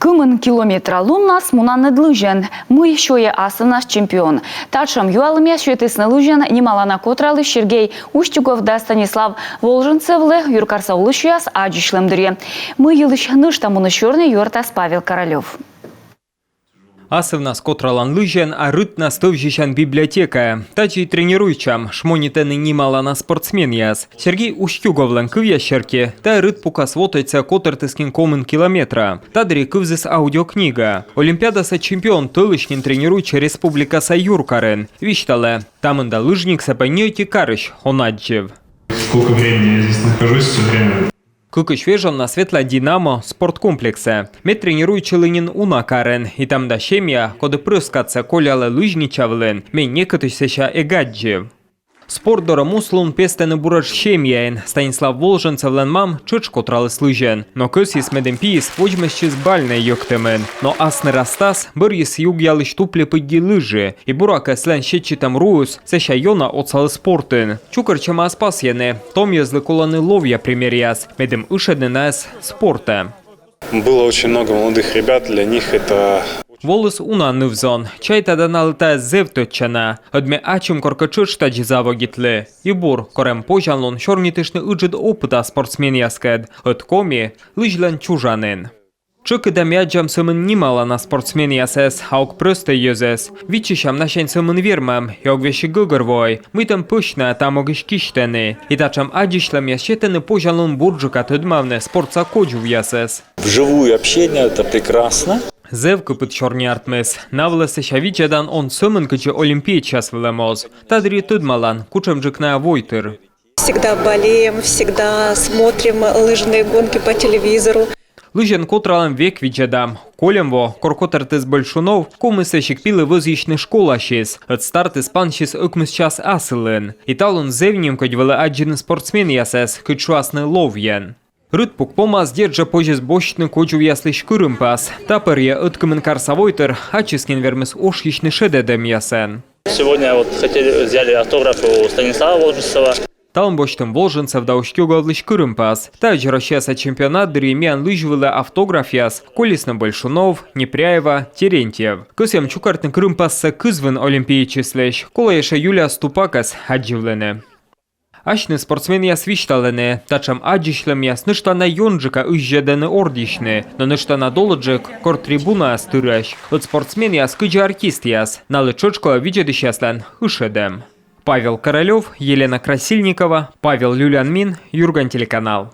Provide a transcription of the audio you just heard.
Кымын километра луннас мунаны лыжен. Мы еще и наш чемпион. Тачам юалыме шветысны лыжен немалана котралы Сергей Устюгов да Станислав Волженцевлы юркарса улышуяс аджишлемдыре. Мы елыш ныштамуны черный юртас Павел Королев. Асывнас котралан лыжен, а рытна стовжищан библиотека. Тачи тренируйчам, шмонитены немалана спортсмен яс. Сергей Устюговлен кывящерке, та рыт пукас вотойца котертыскин комын километра. Тадри кывзыс аудиокнига. Олимпиадаса чемпион тылышнин тренируйча республикаса юркарен. Виштале, тамында лыжник сапаньёйти карыш, онаджев. Сколько времени я здесь нахожусь, все время. Кыкыш вежан на светла Динамо спорткомплексе. Мет тренирует Челынин унакарен, и там да щемья, коды прыскаться колялы лыжничавлен, мен некатыш сеща эгаджев. Спорт дора муслун пестены бураж щемьяен, Станислав Волженцевлен мам чыч котралы слыжен. Но көсис медем пиис вожмещис бальный йоктемен. Но асны растас бір ес юг ялыш тупле пыдди лыжи, и бурака слен щетчитам руус сеща йона оцалы спортын. Чукарчама аспасьены, том езлы коланы ловья примеряс, медем ышедны нас спорта. Было очень много молодых ребят, для них это... Волос унанны взон, чай тада налыта зевтөтчана, одме ачым коркачыш таджи завогитлы. И бур, корем пожалон, шорнитышны ыджид опыта спортсмен яскед, от коми лыжлен чужанын. Чык да мяджам сымын немало на спортсмен ясес, аук просто езес. Вичишам нашен сымын вермам, и огвеши гыгырвой, мы там пышна, там огыш киштены. И тачам адишлам ящетены пожалон бурджука тыдмавне спортса коджу ясес. Вживую общение это прекрасно. Зевка під чорні артмес. Навлесе шавічедан он сымын кычы олимпиад час влемоз. Тадри тыдмалан, кучем жыкная войтыр. Всегда болеем, всегда смотрим лыжные гонки по телевизору. Лыжен котралам век виджедам. Колемво, коркотертес большунов, комысе шикпилы возичны школа шес. От старты спаншис ыкмыс час асылын. И талун зевним кодьвелы аджины спортсмен ясес, кычуасны ловьен. Рытпук помаз держа позже бощны кочу ясли шкурым пас. Таперье ыткамын карсавойтер, ачискин вермес ошьичны шедедем ясен. Сегодня вот взяли автограф у Станислава Волженцева. Талым боштым Волженцев да Устюговлы шкурым пас. Также расчаса чемпионат дремян лыжвылы автограф яс. Колесно Большунов, Непряева, Терентьев. Көсем чукартын крым пасса кызвын олимпиад числеш. Колаеша Юлия Ступакас адживлене. Ашны спортсмен яс вишталене, тачам аджишлем яс ныштана йонджика ыжжедены ордишны, но ныштана долоджик кор трибуна астыраш. От спортсмен яс кыджи артист яс, налы чочко виджедыш яслен ышедем. Павел Королев, Елена Красильникова, Павел Люлянмин, Юрган телеканал.